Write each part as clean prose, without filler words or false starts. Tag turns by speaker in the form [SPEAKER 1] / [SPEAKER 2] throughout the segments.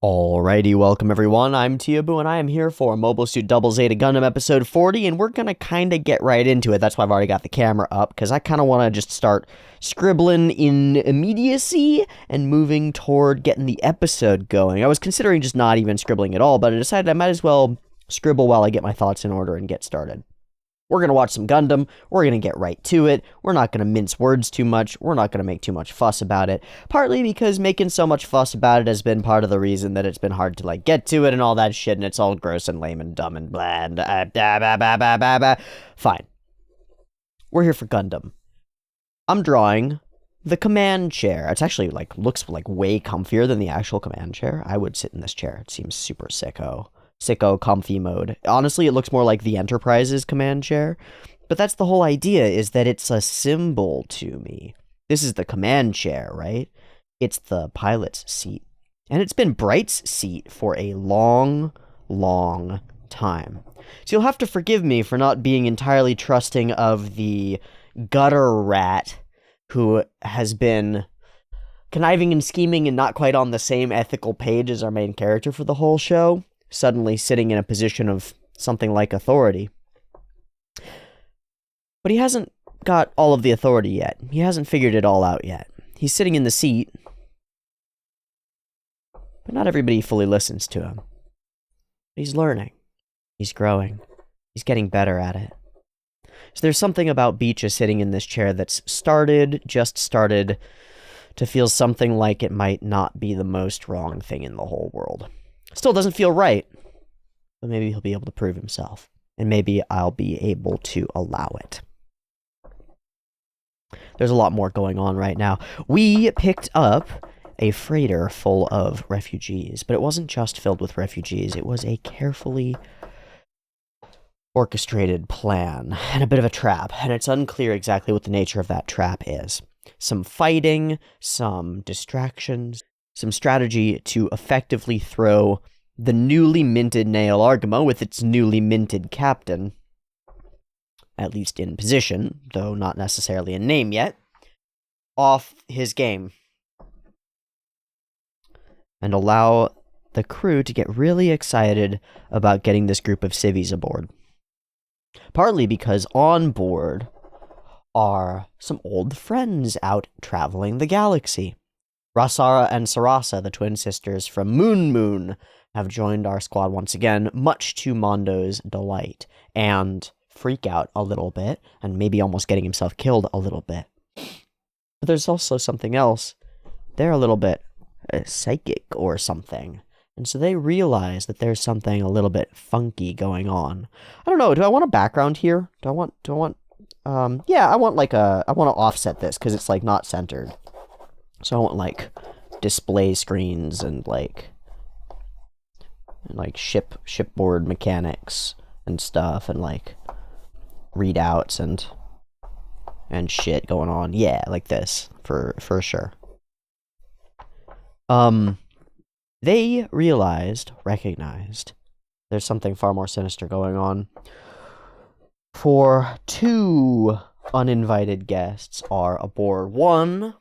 [SPEAKER 1] Alrighty, welcome everyone. I'm Teeaboo, and I am here for Mobile Suit Double Zeta Gundam episode 40, and we're gonna kind of get right into it. That's why I've already got the camera up, because I kind of want to just start scribbling in immediacy and moving toward getting the episode going. I was considering just not even scribbling at all, but I decided I might as well scribble while I get my thoughts in order and get started. We're going to watch some Gundam. We're going to get right to it. We're not going to mince words too much. We're not going to make too much fuss about it. Partly because making so much fuss about it has been part of the reason that it's been hard to, get to it and all that shit, and it's all gross and lame and dumb and bland. Fine. We're here for Gundam. I'm drawing the command chair. It's actually, looks way comfier than the actual command chair. I would sit in this chair. It seems super sicko comfy mode. Honestly, it looks more like the Enterprise's command chair, but that's the whole idea, is that it's a symbol to me. This is the command chair, right? It's the pilot's seat. And it's been Bright's seat for a long, long time. So you'll have to forgive me for not being entirely trusting of the gutter rat who has been conniving and scheming and not quite on the same ethical page as our main character for the whole show, suddenly sitting in a position of something like authority. But he hasn't got all of the authority yet. He hasn't figured it all out yet. He's sitting in the seat, but not everybody fully listens to him. He's learning. He's growing. He's getting better at it. So there's something about Beecha sitting in this chair that's just started to feel something like it might not be the most wrong thing in the whole world. Still doesn't feel right, but maybe he'll be able to prove himself, and maybe I'll be able to allow it. There's a lot more going on right now. We picked up a freighter full of refugees, but it wasn't just filled with refugees. It was a carefully orchestrated plan and a bit of a trap, and it's unclear exactly what the nature of that trap is. Some fighting, some distractions, some strategy to effectively throw the newly minted Nail Argamo with its newly minted captain, at least in position, though not necessarily a name yet, off his game. And allow the crew to get really excited about getting this group of civvies aboard. Partly because on board are some old friends out traveling the galaxy. Rasara and Sarasa, the twin sisters from Moon, have joined our squad once again, much to Mondo's delight, and freak out a little bit, and maybe almost getting himself killed a little bit. But there's also something else. They're a little bit psychic or something, and so they realize that there's something a little bit funky going on. I don't know, do I want a background here? I want to offset this, because it's, not centered. So I want, display screens and, shipboard mechanics and stuff, and, readouts and shit going on. Yeah, like this, for sure. They recognized, there's something far more sinister going on. For two uninvited guests are aboard. One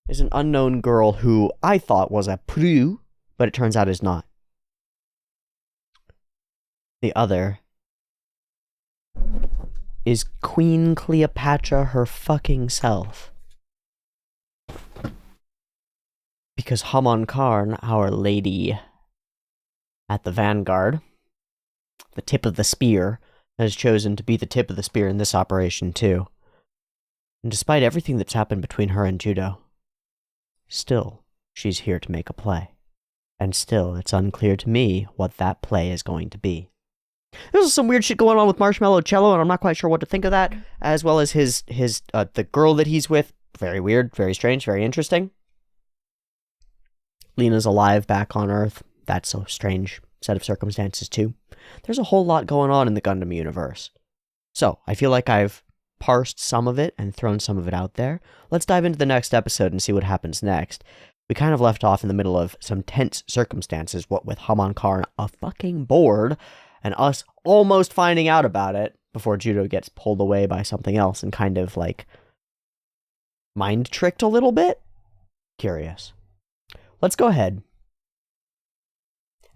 [SPEAKER 1] is an unknown girl who I thought was a pru, but it turns out is not. The other is Queen Cleopatra her fucking self. Because Haman Kar, our lady at the vanguard, the tip of the spear, has chosen to be the tip of the spear in this operation too. And despite everything that's happened between her and Judo, still, she's here to make a play. And still, it's unclear to me what that play is going to be. There's some weird shit going on with Marshmallow Cello, and I'm not quite sure what to think of that, as well as the girl that he's with. Very weird, very strange, very interesting. Lena's alive back on Earth. That's a strange set of circumstances, too. There's a whole lot going on in the Gundam universe. So, I feel like I've parsed some of it and thrown some of it out there. Let's dive into the next episode and see what happens next. We kind of left off in the middle of some tense circumstances, what with Haman Kar a fucking board, and us almost finding out about it before Judo gets pulled away by something else and kind of, mind tricked a little bit? Curious. Let's go ahead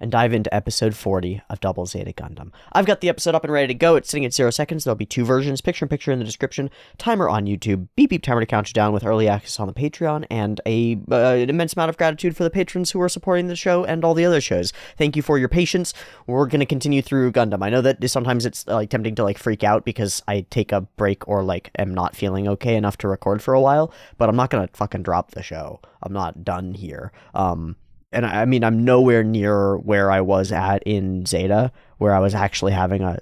[SPEAKER 1] and dive into episode 40 of Double Zeta Gundam. I've got the episode up and ready to go. It's sitting at 0 seconds. There'll be 2 versions, picture-in-picture in the description, timer on YouTube, beep timer to count you down with early access on the Patreon, and an immense amount of gratitude for the patrons who are supporting the show and all the other shows. Thank you for your patience. We're going to continue through Gundam. I know that sometimes it's tempting to freak out because I take a break or am not feeling okay enough to record for a while, but I'm not going to fucking drop the show. I'm not done here. And I mean, I'm nowhere near where I was at in Zeta, where I was actually having a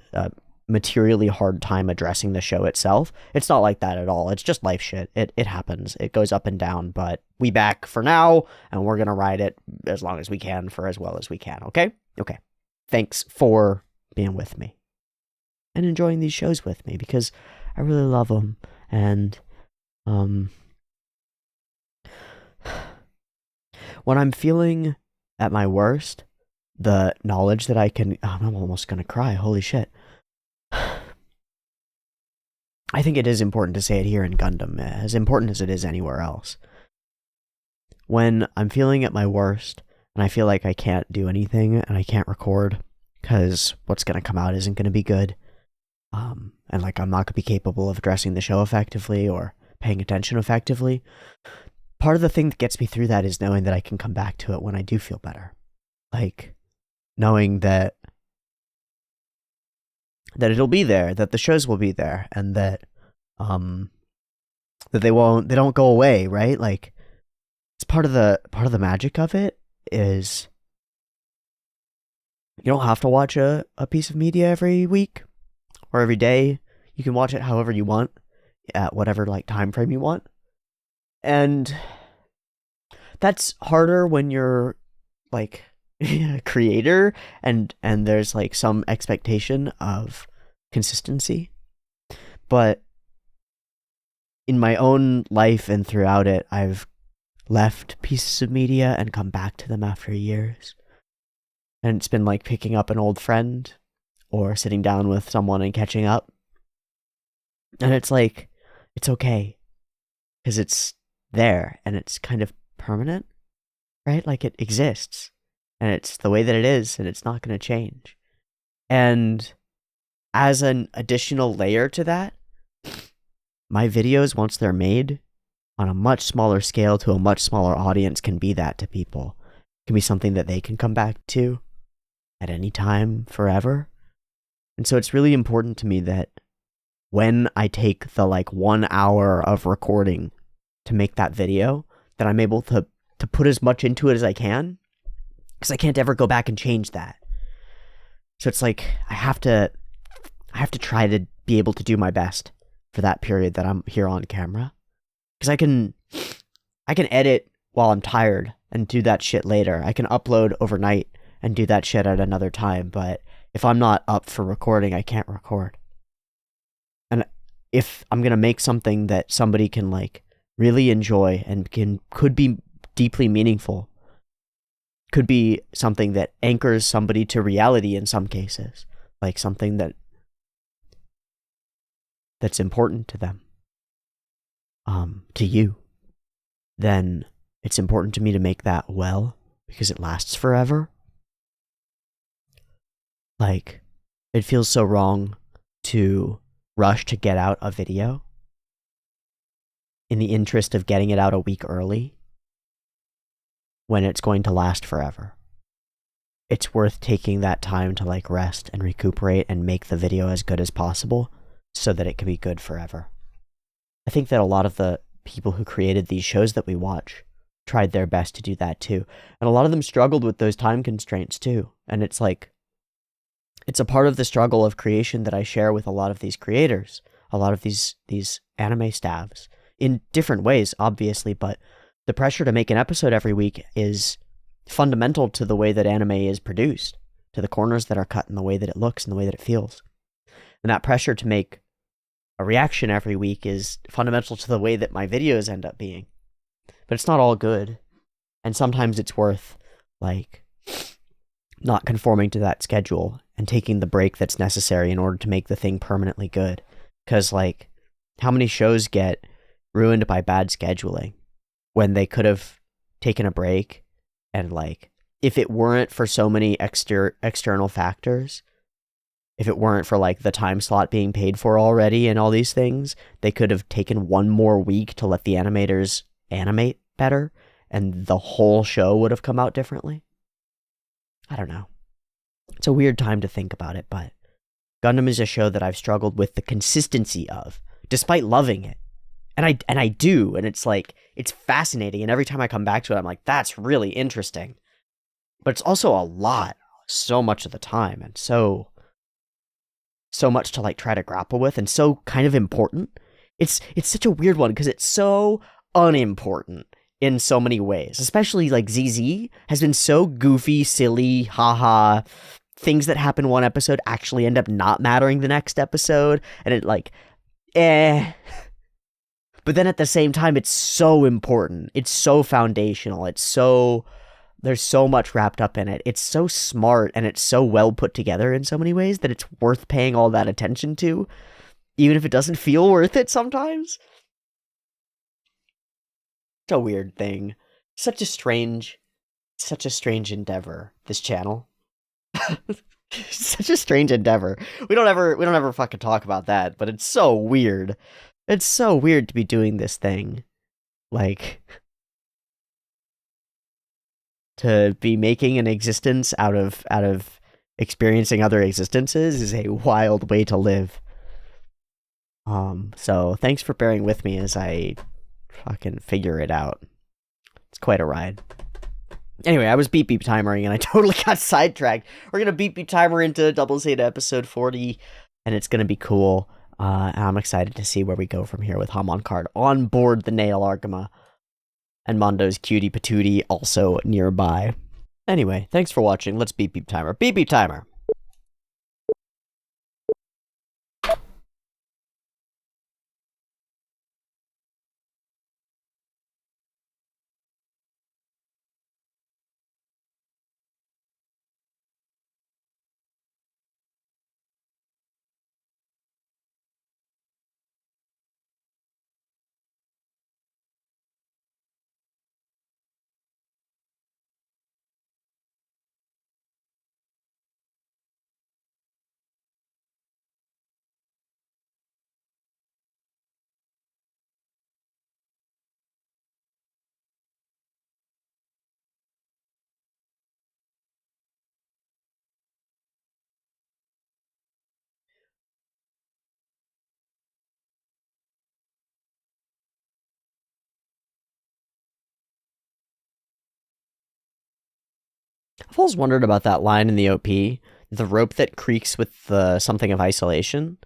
[SPEAKER 1] materially hard time addressing the show itself. It's not like that at all. It's just life shit. It happens. It goes up and down, but we back for now, and we're going to ride it as long as we can for as well as we can, okay? Okay. Thanks for being with me and enjoying these shows with me, because I really love them, and when I'm feeling at my worst, the knowledge that I can... Oh, I'm almost going to cry. Holy shit. I think it is important to say it here in Gundam, as important as it is anywhere else. When I'm feeling at my worst, and I feel like I can't do anything, and I can't record, because what's going to come out isn't going to be good, and I'm not going to be capable of addressing the show effectively, or paying attention effectively, part of the thing that gets me through that is knowing that I can come back to it when I do feel better. Knowing that it'll be there, that the shows will be there, and that they don't go away, right? It's part of the magic of it is you don't have to watch a piece of media every week or every day. You can watch it however you want, at whatever time frame you want. And that's harder when you're a creator and there's some expectation of consistency. But in my own life and throughout it, I've left pieces of media and come back to them after years. And it's been picking up an old friend or sitting down with someone and catching up. And it's it's okay, because it's there and it's kind of permanent, right? It exists and it's the way that it is and it's not going to change. And as an additional layer to that, my videos, once they're made on a much smaller scale to a much smaller audience, can be that to people. It can be something that they can come back to at any time, forever. And so it's really important to me that when I take the 1 hour of recording to make that video, that I'm able to put as much into it as I can, because I can't ever go back and change that. So it's I have to try to be able to do my best for that period that I'm here on camera, because I can edit while I'm tired and do that shit later. I can upload overnight and do that shit at another time, but if I'm not up for recording, I can't record. And if I'm going to make something that somebody can really enjoy and could be deeply meaningful, could be something that anchors somebody to reality in some cases, something that's important to them, to you, then it's important to me to make that well, because it lasts forever. It feels so wrong to rush to get out a video in the interest of getting it out a week early when it's going to last forever. It's worth taking that time to rest and recuperate and make the video as good as possible so that it can be good forever. I think that a lot of the people who created these shows that we watch tried their best to do that too. And a lot of them struggled with those time constraints too. And it's it's a part of the struggle of creation that I share with a lot of these creators, a lot of these anime staffs, in different ways, obviously, but the pressure to make an episode every week is fundamental to the way that anime is produced, to the corners that are cut and the way that it looks and the way that it feels. And that pressure to make a reaction every week is fundamental to the way that my videos end up being. But it's not all good. And sometimes it's worth, not conforming to that schedule and taking the break that's necessary in order to make the thing permanently good. Because, how many shows get ruined by bad scheduling when they could have taken a break and, if it weren't for so many external factors, if it weren't for like the time slot being paid for already and all these things, they could have taken one more week to let the animators animate better, and the whole show would have come out differently. I don't know. It's a weird time to think about it, but Gundam is a show that I've struggled with the consistency of, despite loving it. And I do, and it's like, it's fascinating, and every time I come back to it, I'm like, that's really interesting. But it's also a lot, so much of the time, and so much to like try to grapple with, and so kind of important. It's such a weird one, because it's so unimportant in so many ways, especially like ZZ has been so goofy, silly, haha. Things that happen one episode actually end up not mattering the next episode, and it like, eh. But then at the same time, it's so important. It's so foundational. There's so much wrapped up in it. It's so smart, and it's so well put together in so many ways that it's worth paying all that attention to, even if it doesn't feel worth it sometimes. It's a weird thing. Such a strange endeavor, this channel. Such a strange endeavor. We don't ever fucking talk about that, but it's so weird. It's so weird to be doing this thing. Like, to be making an existence out of experiencing other existences is a wild way to live. So thanks for bearing with me as I fucking figure it out. It's quite a ride. Anyway, I was beep timering and I totally got sidetracked. We're gonna beep timer into Double Zeta episode 40, and it's gonna be cool. And I'm excited to see where we go from here with Haman Kar on board the Nail Argama, and Mondo's cutie patootie also nearby. Anyway, thanks for watching. Let's beep timer. Beep timer. I've always wondered about that line in the OP, the rope that creaks with the something of isolation.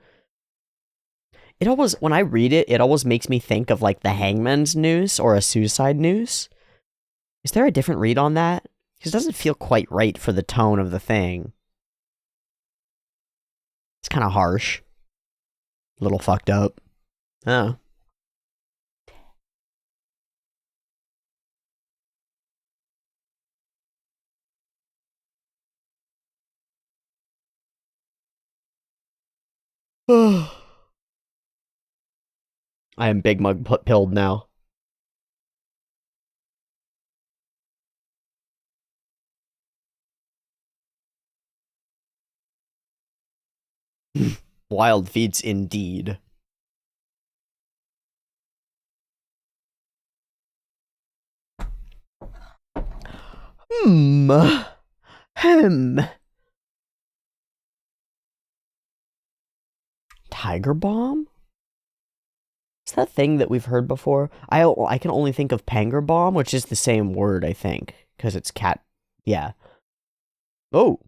[SPEAKER 1] It always, when I read it, it always makes me think of like the hangman's noose or a suicide noose. Is there a different read on that? Because it doesn't feel quite right for the tone of the thing. It's kind of harsh. A little fucked up. Oh. I am big mug pilled now. Wild feats indeed. Hem. Tigerbaum? Is that thing that we've heard before? I can only think of Pangerbomb, which is the same word, I think, because it's cat. Yeah. Oh.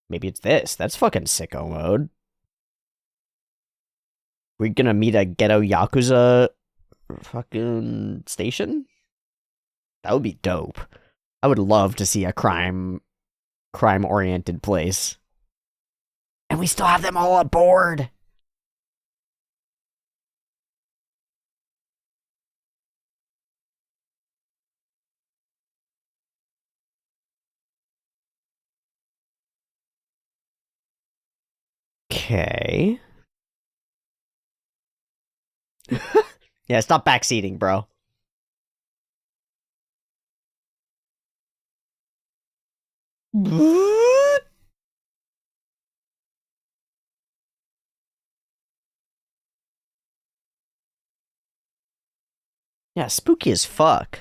[SPEAKER 1] Maybe it's this. That's fucking sicko mode. We're gonna meet a ghetto Yakuza fucking station? That would be dope. I would love to see a crime-oriented place. And we still have them all aboard! Okay. Yeah, stop backseating, bro. Yeah, spooky as fuck.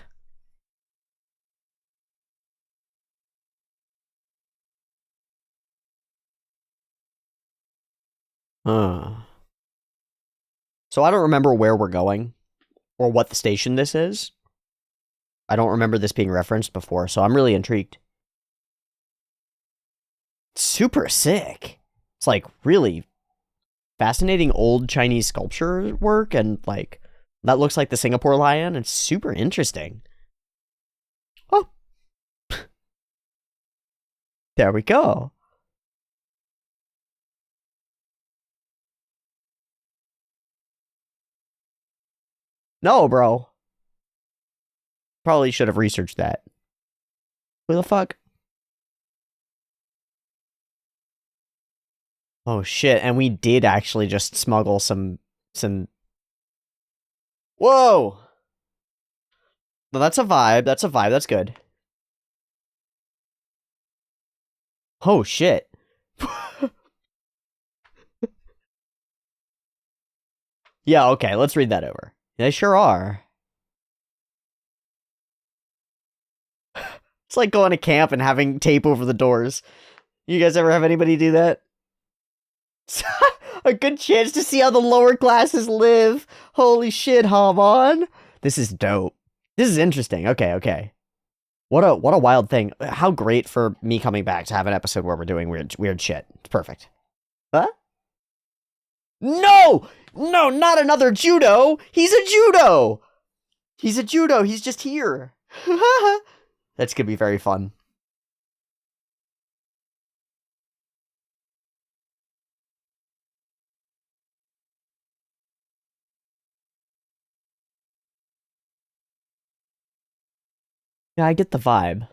[SPEAKER 1] Huh. So I don't remember where we're going or what the station this is. I don't remember this being referenced before, so I'm really intrigued. Super sick. It's like really fascinating old Chinese sculpture work, and like that looks like the Singapore lion. It's super interesting. Oh, there we go. No, bro. Probably should have researched that. Who the fuck? Oh shit, and we did actually just smuggle some Whoa! No, that's a vibe. That's a vibe. That's good. Oh shit. Yeah, okay, let's read that over. They sure are. It's like going to camp and having tape over the doors. You guys ever have anybody do that? A good chance to see how the lower classes live. Holy shit, Haman. This is dope. This is interesting. Okay, okay. What a wild thing. How great for me coming back to have an episode where we're doing weird shit. It's perfect. Huh? No! No, not another judo! He's a judo! He's a judo, he's just here. That's gonna be very fun. Yeah, I get the vibe.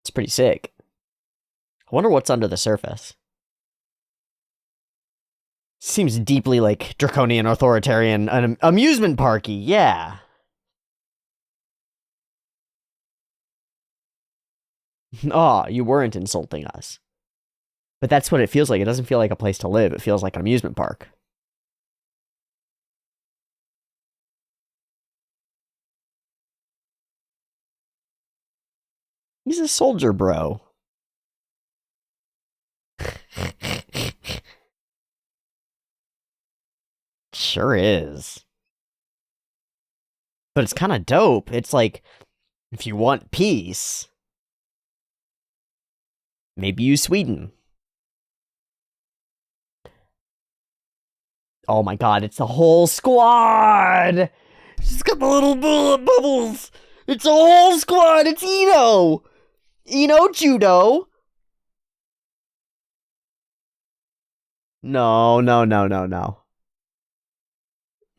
[SPEAKER 1] It's pretty sick. I wonder what's under the surface. Seems deeply like draconian, authoritarian, an amusement parky, yeah. Aw, you weren't insulting us. But that's what it feels like. It doesn't feel like a place to live. It feels like an amusement park. He's a soldier, bro. Sure is. But it's kind of dope. It's like, if you want peace, maybe use Sweden. Oh my god, it's the whole squad! She's got the little bullet bubbles! It's a whole squad! It's Ino! Ino Judo! No, no, no, no, no.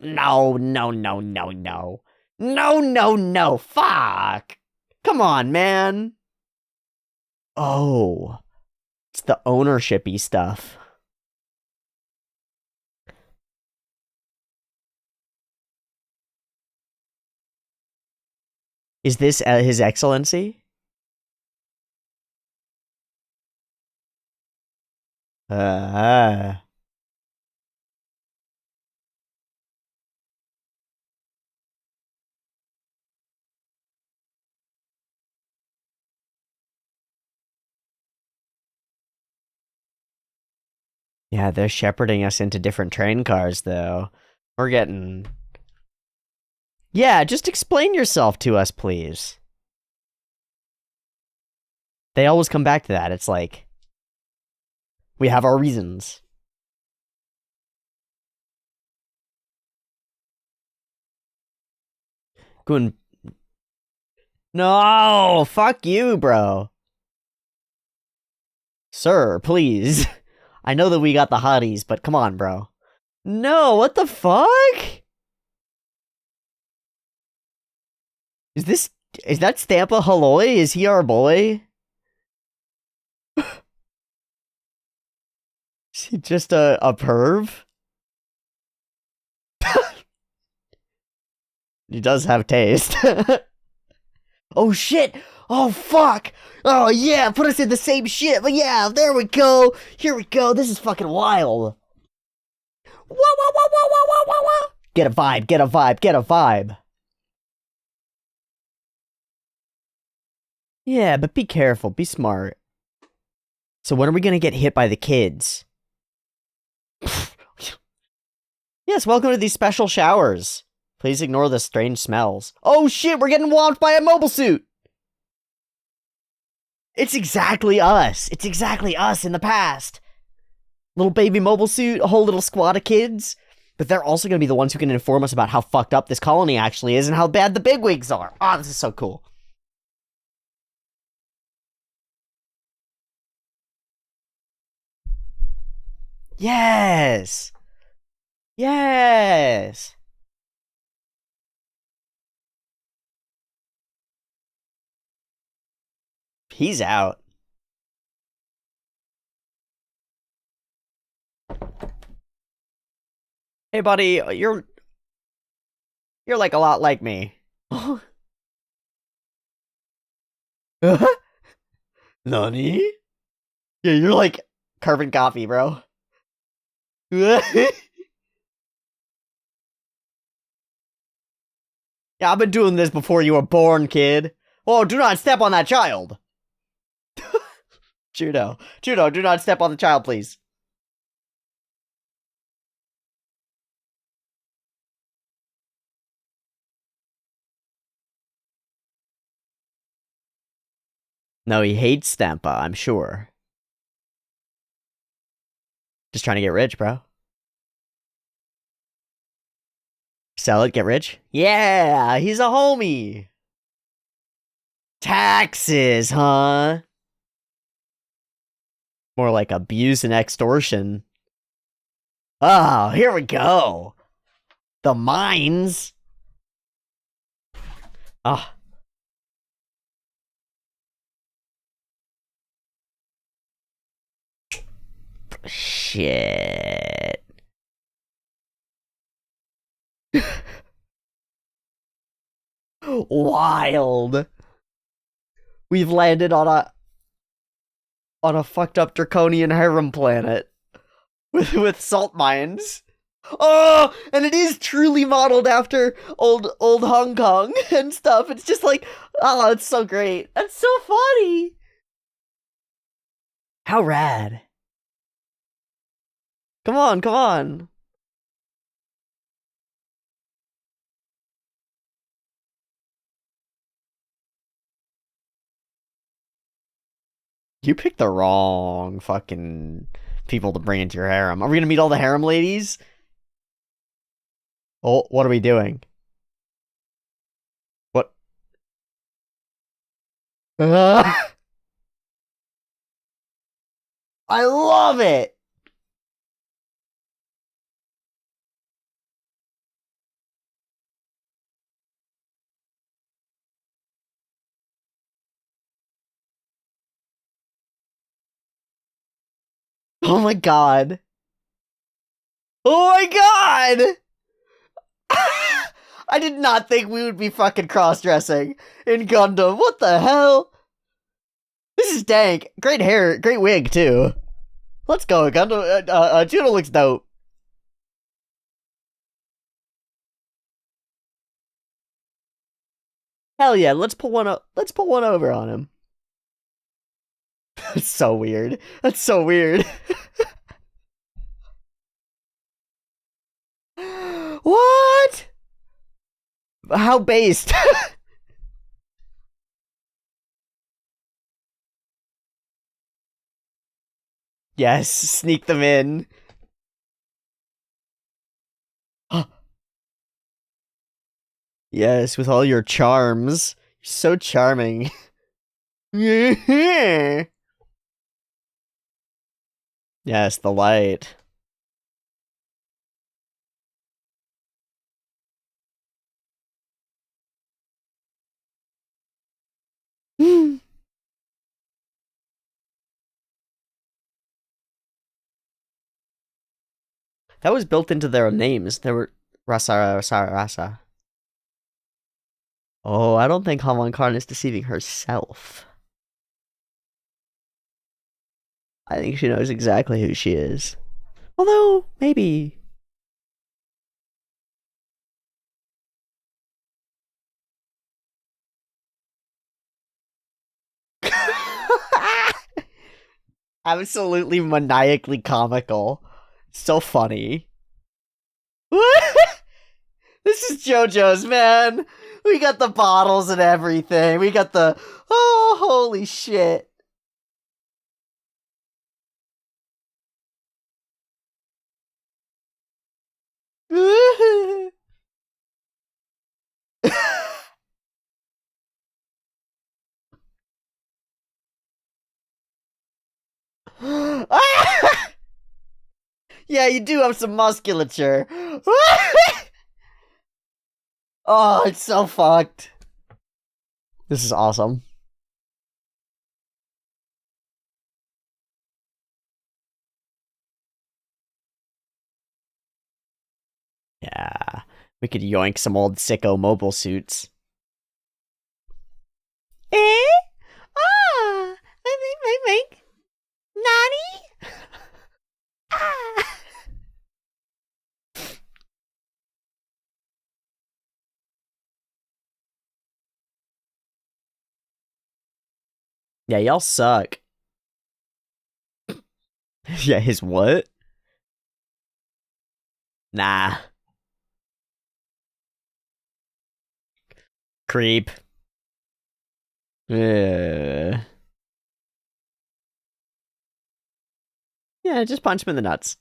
[SPEAKER 1] No, no, no, no, no. No, no, no, fuck! Come on, man! Oh, it's the ownership-y stuff. Is this His Excellency? Uh, yeah, they're shepherding us into different train cars, though. We're getting... Yeah, just explain yourself to us, please. They always come back to that. It's like, we have our reasons. Gun... No! Fuck you, bro. Sir, please. I know that we got the hotties, but come on, bro. No, what the fuck? Is that Stampa Halloi? Is he our boy? Is he just a perv? He does have taste. Oh shit! Oh fuck! Oh yeah, put us in the same shit. But yeah, there we go. Here we go. This is fucking wild. Wah, wah, wah, wah, wah, wah, wah, wah. Get a vibe, get a vibe, get a vibe. Yeah, but be careful, be smart. So when are we gonna get hit by the kids? Yes, welcome to these special showers. Please ignore the strange smells. Oh shit, we're getting whopped by a mobile suit! It's exactly us. It's exactly us in the past. Little baby mobile suit, a whole little squad of kids. But they're also going to be the ones who can inform us about how fucked up this colony actually is and how bad the bigwigs are. Ah, this is so cool. Yes! Yes! He's out. Hey buddy, you're like a lot like me. Nani? Yeah, you're like carbon copy, bro. Yeah, I've been doing this before you were born, kid. Oh, do not step on that child. Judo, do not step on the child, please. No, he hates Stampa, I'm sure. Just trying to get rich, bro. Sell it, get rich? Yeah, he's a homie. Taxes, huh? More like abuse and extortion. Oh, here we go. The mines. Ah. Shit. Wild. We've landed on a fucked up draconian harem planet with salt mines. Oh, and it is truly modeled after old Hong Kong and stuff. It's just like, oh, it's so great. That's so funny. How rad. Come on, come on. You picked the wrong fucking people to bring into your harem. Are we gonna meet all the harem ladies? Oh, what are we doing? What? I love it! Oh my god. Oh my god! I did not think we would be fucking cross-dressing in Gundam. What the hell? This is dank. Great hair, great wig too. Let's go, Gundam. Juno looks dope. Hell yeah, let's pull one up. Let's pull one over on him. That's so weird. That's so weird. What? How based? Yes, sneak them in. Yes, with all your charms. You're so charming. Yes, the light. That was built into their names. They were Rasa, Rasa, Rasa. Oh, I don't think Haman Kar is deceiving herself. I think she knows exactly who she is. Although, maybe. Absolutely maniacally comical. So funny. This is JoJo's, man. We got the bottles and everything. We got the. Oh, holy shit. Yeah, you do have some musculature. Oh, it's so fucked. This is awesome. Yeah. We could yoink some old sicko mobile suits. Eh? Ah! Wink. Nani? Ah! Yeah, y'all suck. Yeah, his what? Nah. Creep. Yeah, just punch him in the nuts.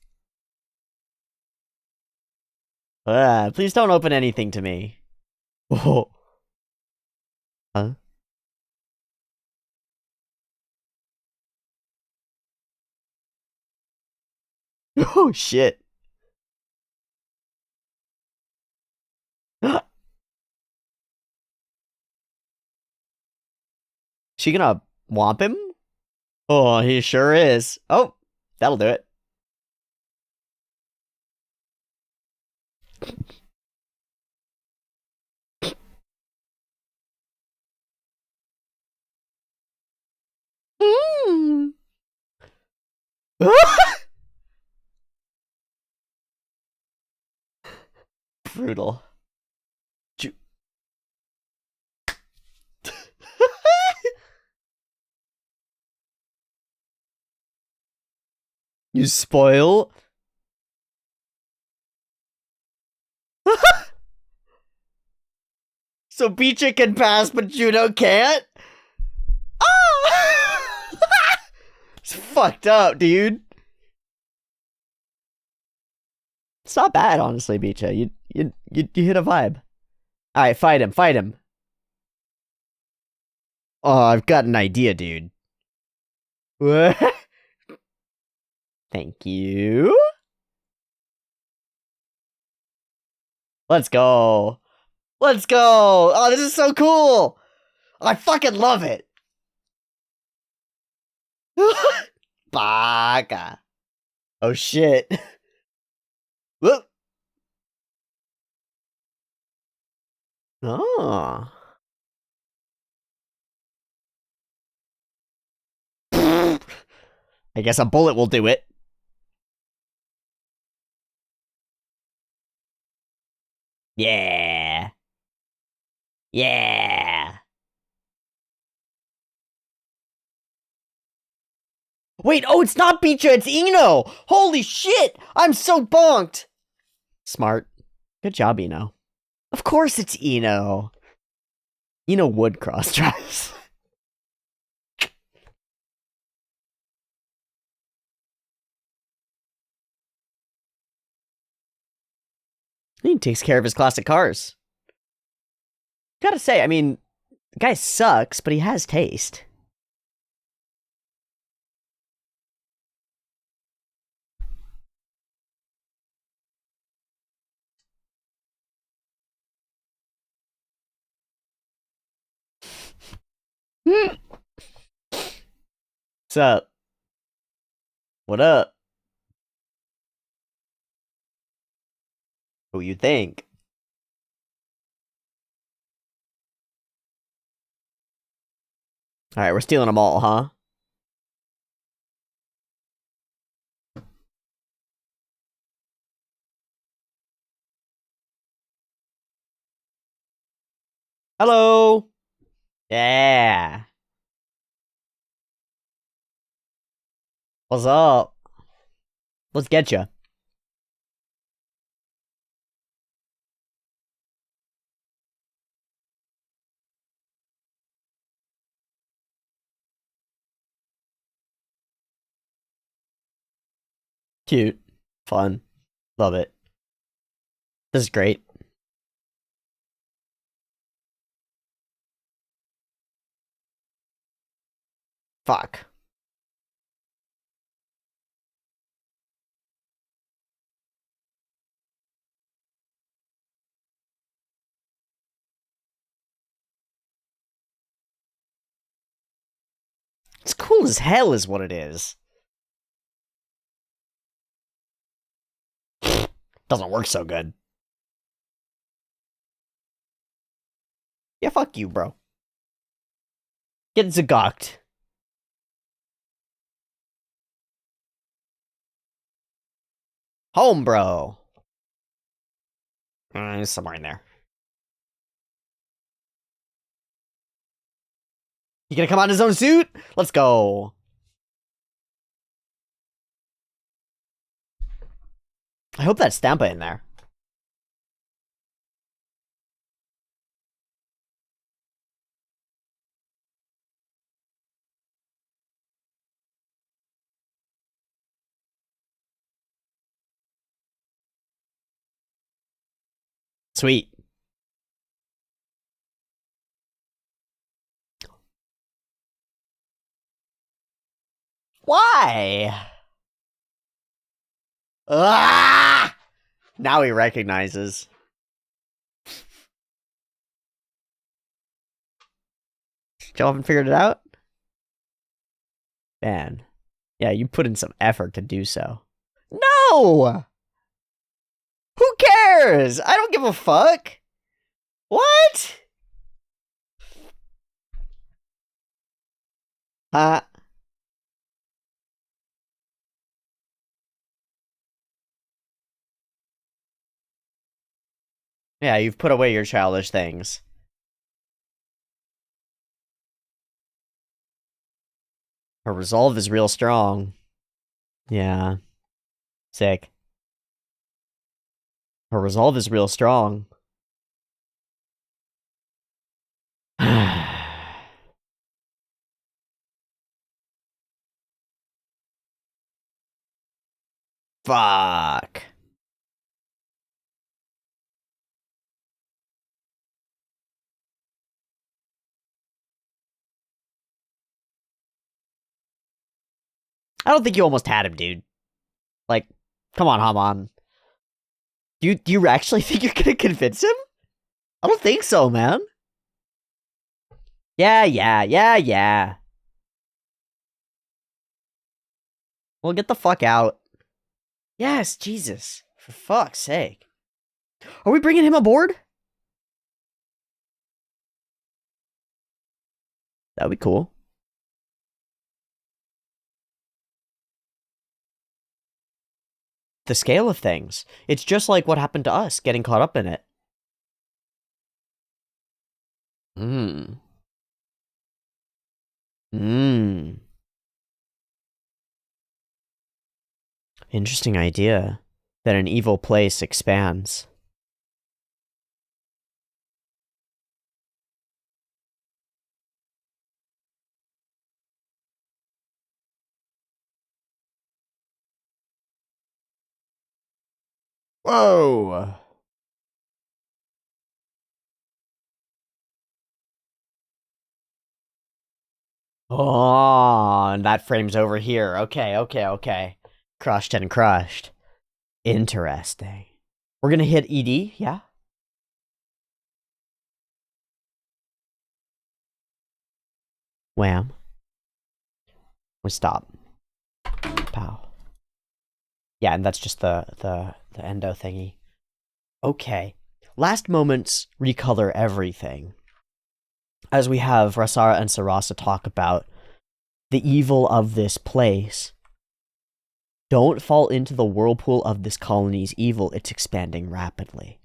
[SPEAKER 1] Please don't open anything to me. Oh. Huh? Oh, shit. She gonna whomp him? Oh, he sure is. Oh, that'll do it. Mm. Brutal. You spoil? So Beecha can pass, but Juno can't? Oh! It's fucked up, dude. It's not bad, honestly, Beecha. You hit a vibe. Alright, fight him. Oh, I've got an idea, dude. Thank you. Let's go. Let's go. Oh, this is so cool. I fucking love it. Baka. Oh, shit. Whoop. Oh. I guess a bullet will do it. Yeah. Yeah. Wait, oh, it's not Beecha, it's Ino! Holy shit! I'm so bonked! Smart. Good job, Ino. Of course it's Ino. Ino would cross dress. He takes care of his classic cars. Gotta say, I mean, the guy sucks, but he has taste. What's up? What up? Who you think? Alright, we're stealing them all, huh? Hello! Yeah! What's up? Let's get you. Cute. Fun. Love it. This is great. Fuck. It's cool as hell is what it is. Doesn't work so good. Yeah, fuck you, bro. Get zagoked. Home, bro. Somewhere in there. You gonna come out in his own suit? Let's go. I hope that's Stampa in there. Sweet. Why? Ah! Now he recognizes. Y'all haven't figured it out? Man. Yeah, you put in some effort to do so. No! Who cares? I don't give a fuck. What? Yeah, you've put away your childish things. Her resolve is real strong. Yeah. Sick. Her resolve is real strong. Fuck. I don't think you almost had him, dude. Like, come on, Haman. Do you actually think you're gonna convince him? I don't think so, man. Yeah. Well, get the fuck out. Yes, Jesus. For fuck's sake. Are we bringing him aboard? That'd be cool. The scale of things. It's just like what happened to us, getting caught up in it. Hmm. Interesting idea. That an evil place expands. Whoa! Oh, and that frame's over here. Okay. Crushed and crushed. Interesting. We're gonna hit ED, yeah? Wham. We stop. Pow. Yeah, and that's just the endo thingy. Okay. Last moments recolor everything. as we have Rasara and Sarasa talk about the evil of this place, don't fall into the whirlpool of this colony's evil. It's expanding rapidly.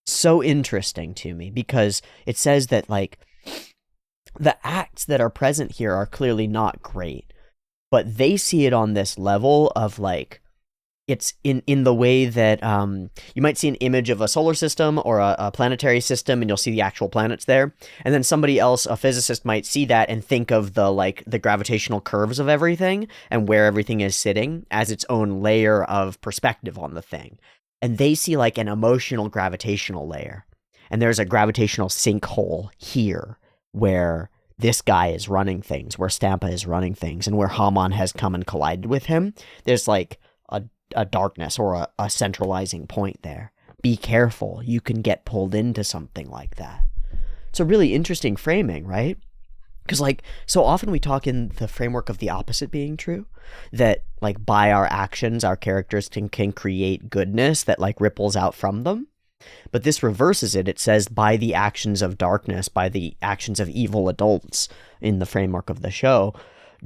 [SPEAKER 1] So interesting to me, because it says that, like, the acts that are present here are clearly not great, but they see it on this level of, like, it's in the way that you might see an image of a solar system or a planetary system, and you'll see the actual planets there. And then somebody else, a physicist, might see that and think of the gravitational curves of everything and where everything is sitting as its own layer of perspective on the thing. And they see like an emotional gravitational layer. And there's a gravitational sinkhole here where this guy is running things, where Stampa is running things, and where Haman has come and collided with him. There's like a darkness or a centralizing point there. Be careful. You can get pulled into something like that. It's a really interesting framing, right? Because, like, so often we talk in the framework of the opposite being true, that, like, by our actions, our characters can create goodness that, like, ripples out from them. But this reverses it. It says by the actions of darkness, by the actions of evil adults in the framework of the show,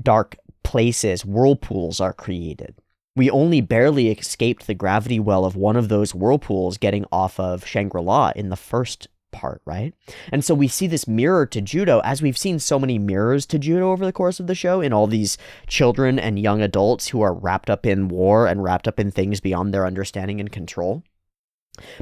[SPEAKER 1] dark places, whirlpools are created. We only barely escaped the gravity well of one of those whirlpools getting off of Shangri-La in the first part, right? And so we see this mirror to judo, as we've seen so many mirrors to judo over the course of the show, in all these children and young adults who are wrapped up in war and wrapped up in things beyond their understanding and control.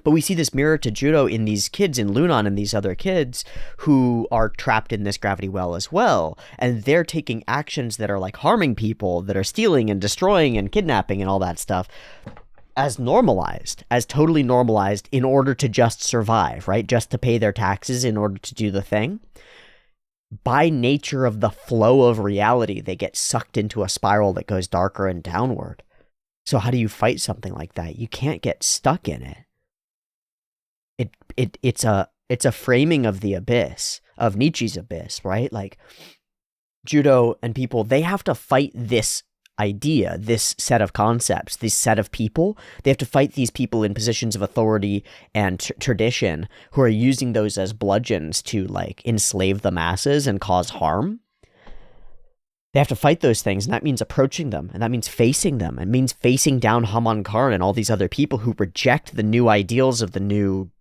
[SPEAKER 1] But we see this mirror to judo in these kids, in Lunan and these other kids who are trapped in this gravity well as well. And they're taking actions that are like harming people, that are stealing and destroying and kidnapping and all that stuff, as normalized, as totally normalized, in order to just survive, right? Just to pay their taxes in order to do the thing. By nature of the flow of reality, they get sucked into a spiral that goes darker and downward. So how do you fight something like that? You can't get stuck in it. It's a framing of the abyss, of Nietzsche's abyss, right? Like, judo and people, they have to fight this idea, this set of concepts, this set of people. They have to fight these people in positions of authority and tradition who are using those as bludgeons to, like, enslave the masses and cause harm. They have to fight those things, and that means approaching them, and that means facing them. It means facing down Haman Kar and all these other people who reject the new ideals of the new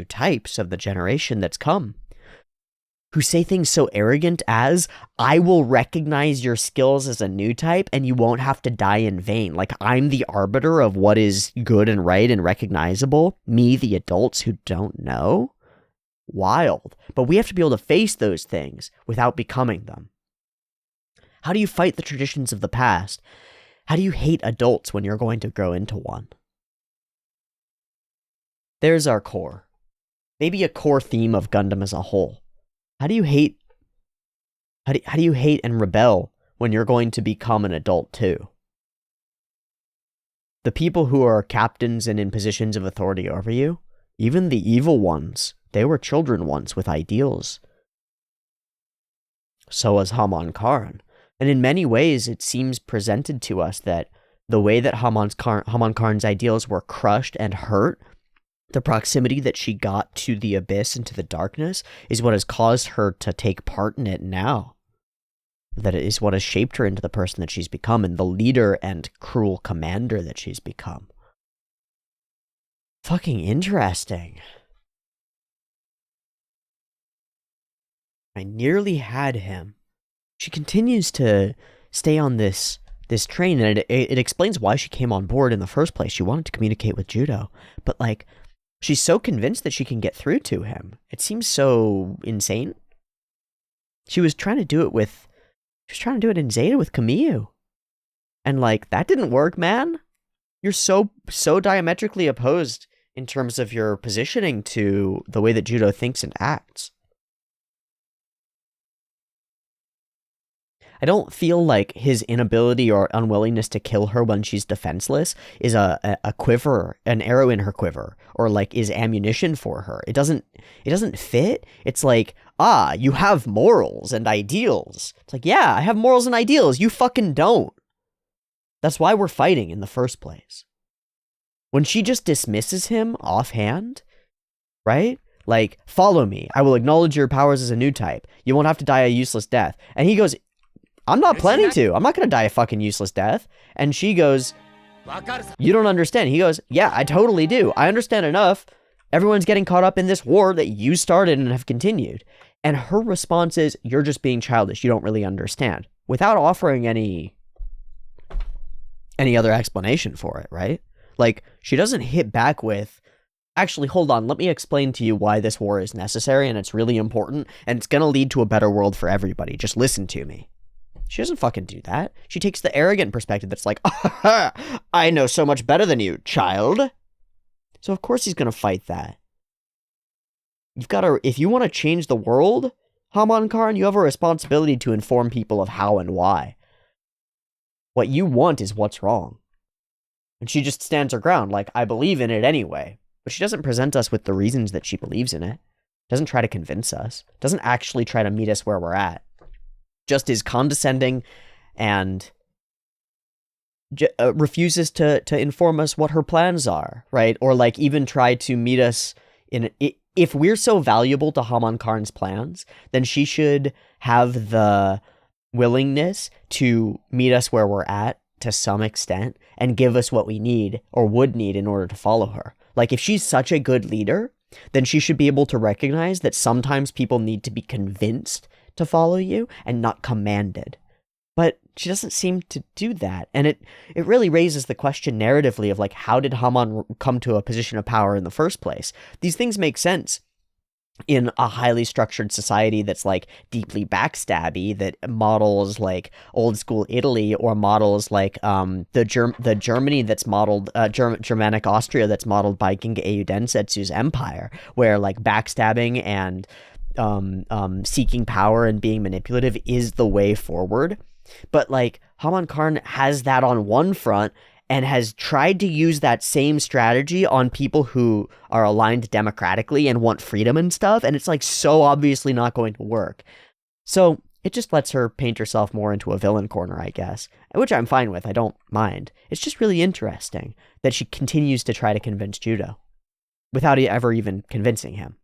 [SPEAKER 1] types of the generation that's come, who say things so arrogant as, I will recognize your skills as a new type and you won't have to die in vain. Like, I'm the arbiter of what is good and right and recognizable. Me, the adults who don't know. Wild. But we have to be able to face those things without becoming them. How do you fight the traditions of the past? How do you hate adults when you're going to grow into one? There's our core. Maybe a core theme of Gundam as a whole. How do you hate and rebel when you're going to become an adult too? The people who are captains and in positions of authority over you, even the evil ones, they were children once with ideals. So was Haman Kar. And in many ways, it seems presented to us that the way that Haman Kar's ideals were crushed and hurt, the proximity that she got to the abyss and to the darkness, is what has caused her to take part in it now. That it is what has shaped her into the person that she's become and the leader and cruel commander that she's become. Fucking interesting. I nearly had him. She continues to stay on this train, and it explains why she came on board in the first place. She wanted to communicate with Judo, but, like, she's so convinced that she can get through to him. It seems so insane. She was trying to do it in Zeta with Kamiyu. And, like, that didn't work, man. You're so diametrically opposed in terms of your positioning to the way that Judo thinks and acts. I don't feel like his inability or unwillingness to kill her when she's defenseless is a quiver, an arrow in her quiver, or like is ammunition for her. It doesn't fit. It's like, you have morals and ideals. It's like, yeah, I have morals and ideals. You fucking don't. That's why we're fighting in the first place. When she just dismisses him offhand, right? Like, follow me. I will acknowledge your powers as a new type. You won't have to die a useless death. And he goes, I'm not planning to. I'm not going to die a fucking useless death. And she goes, you don't understand. He goes, yeah, I totally do. I understand enough. Everyone's getting caught up in this war that you started and have continued. And her response is, you're just being childish. You don't really understand. Without offering any other explanation for it, right? Like, she doesn't hit back with, actually, hold on, let me explain to you why this war is necessary and it's really important and it's gonna lead to a better world for everybody. Just listen to me. She doesn't fucking do that. She takes the arrogant perspective that's like, I know so much better than you, child. So of course he's gonna fight that. You've got to, if you want to change the world, Haman Kar, you have a responsibility to inform people of how and why. What you want is what's wrong. And she just stands her ground, like, I believe in it anyway. But she doesn't present us with the reasons that she believes in it. Doesn't try to convince us. Doesn't actually try to meet us where we're at. Just is condescending and refuses to inform us what her plans are, right? Or like even try to meet us in... If we're so valuable to Haman Kar's plans, then she should have the willingness to meet us where we're at to some extent and give us what we need or would need in order to follow her. Like, if she's such a good leader, then she should be able to recognize that sometimes people need to be convinced to follow you and not commanded. But she doesn't seem to do that. And it really raises the question narratively of, like, how did Haman come to a position of power in the first place? These things make sense in a highly structured society that's, like, deeply backstabby, that models, like, old school Italy, or models, like, the Germany that's modeled, Germanic Austria that's modeled by Ginga Densetsu's empire, where, like, backstabbing and seeking power and being manipulative is the way forward. But, like, Haman Kar has that on one front and has tried to use that same strategy on people who are aligned democratically and want freedom and stuff, and it's, like, so obviously not going to work. So it just lets her paint herself more into a villain corner, I guess, which I'm fine with. I don't mind. It's just really interesting that she continues to try to convince Judo without ever even convincing him.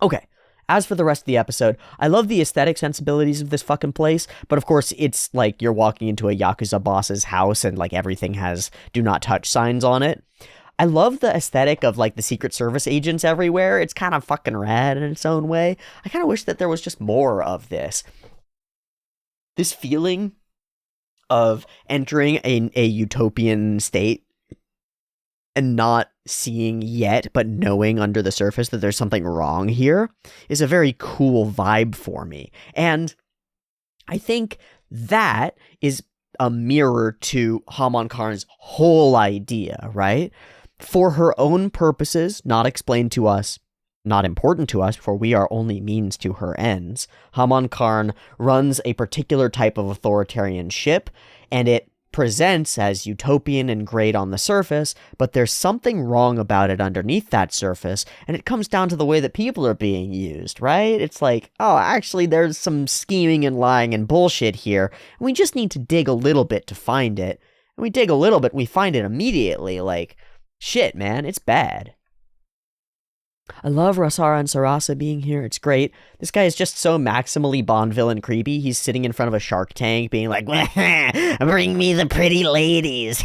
[SPEAKER 1] Okay. As for the rest of the episode, I love the aesthetic sensibilities of this fucking place, but of course it's like you're walking into a Yakuza boss's house and, like, everything has do not touch signs on it. I love the aesthetic of, like, the Secret Service agents everywhere. It's kind of fucking rad in its own way. I kind of wish that there was just more of this. This feeling of entering a utopian state and not seeing yet, but knowing under the surface that there's something wrong here is a very cool vibe for me. And I think that is a mirror to Haman Kar's whole idea, right? For her own purposes, not explained to us, not important to us, for we are only means to her ends, Haman Kar runs a particular type of authoritarian ship, and it presents as utopian and great on the surface, but there's something wrong about it underneath that surface, and it comes down to the way that people are being used, right? It's like, oh, actually, there's some scheming and lying and bullshit here, and we just need to dig a little bit to find it. And we dig a little bit, we find it immediately, like, shit, man, it's bad. I love Rasara and Sarasa being here. It's great. This guy is just so maximally Bond villain creepy. He's sitting in front of a Shark Tank being like, bring me the pretty ladies.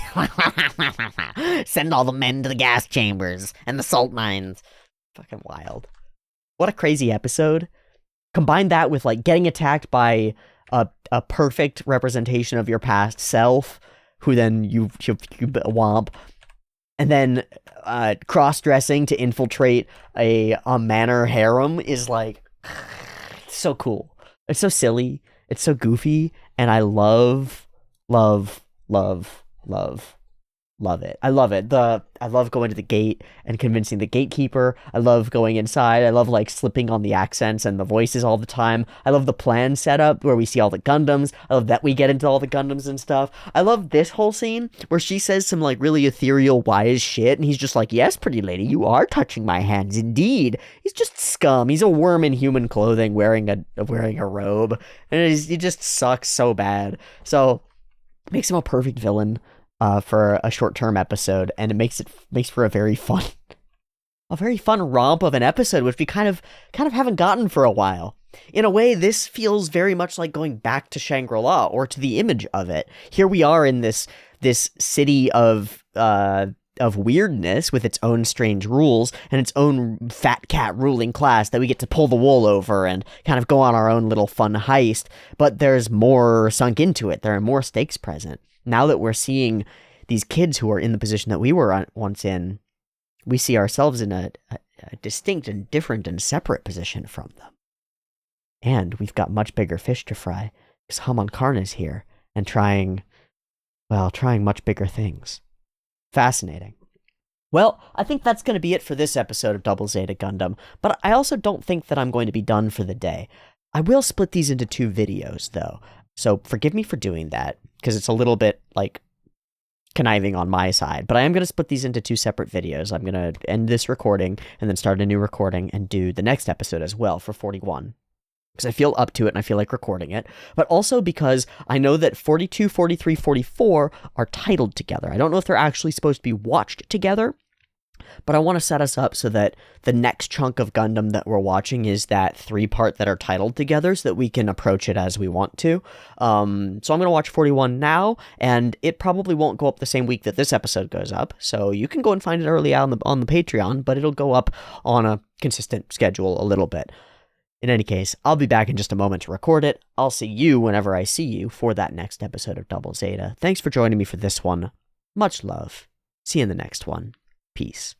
[SPEAKER 1] Send all the men to the gas chambers and the salt mines. Fucking wild. What a crazy episode. Combine that with, like, getting attacked by a perfect representation of your past self, who then you womp. And then cross-dressing to infiltrate a manor harem is, like, so cool. It's so silly. It's so goofy. And I love it. I love it. I love going to the gate and convincing the gatekeeper. I love going inside. I love, like, slipping on the accents and the voices all the time. I love the plan setup where we see all the Gundams. I love that we get into all the Gundams and stuff. I love this whole scene where she says some, like, really ethereal, wise shit, and he's just like, yes, pretty lady, you are touching my hands, indeed. He's just scum. He's a worm in human clothing wearing a robe, and he just sucks so bad. So, makes him a perfect villain for a short-term episode, and it makes for a very fun a very fun romp of an episode, which we kind of haven't gotten for a while. In a way, this feels very much like going back to Shangri-La, or to the image of it. Here we are in this city of weirdness, with its own strange rules and its own fat cat ruling class that we get to pull the wool over and kind of go on our own little fun heist. But there's more sunk into it. There are more stakes present. Now that we're seeing these kids who are in the position that we were once in, we see ourselves in a distinct and different and separate position from them. And we've got much bigger fish to fry, because Haman Kar is here, and trying much bigger things. Fascinating. Well, I think that's going to be it for this episode of Double Zeta Gundam, but I also don't think that I'm going to be done for the day. I will split these into 2 videos, though, so forgive me for doing that, because it's a little bit, conniving on my side, but I am going to split these into 2 separate videos. I'm going to end this recording, and then start a new recording, and do the next episode as well, for 41. Because I feel up to it and I feel like recording it, but also because I know that 42, 43, 44 are titled together. I don't know if they're actually supposed to be watched together, but I want to set us up so that the next chunk of Gundam that we're watching is that 3-part that are titled together, so that we can approach it as we want to. So I'm going to watch 41 now, and it probably won't go up the same week that this episode goes up, so you can go and find it early on the Patreon, but it'll go up on a consistent schedule a little bit. In any case, I'll be back in just a moment to record it. I'll see you whenever I see you for that next episode of Double Zeta. Thanks for joining me for this one. Much love. See you in the next one. Peace.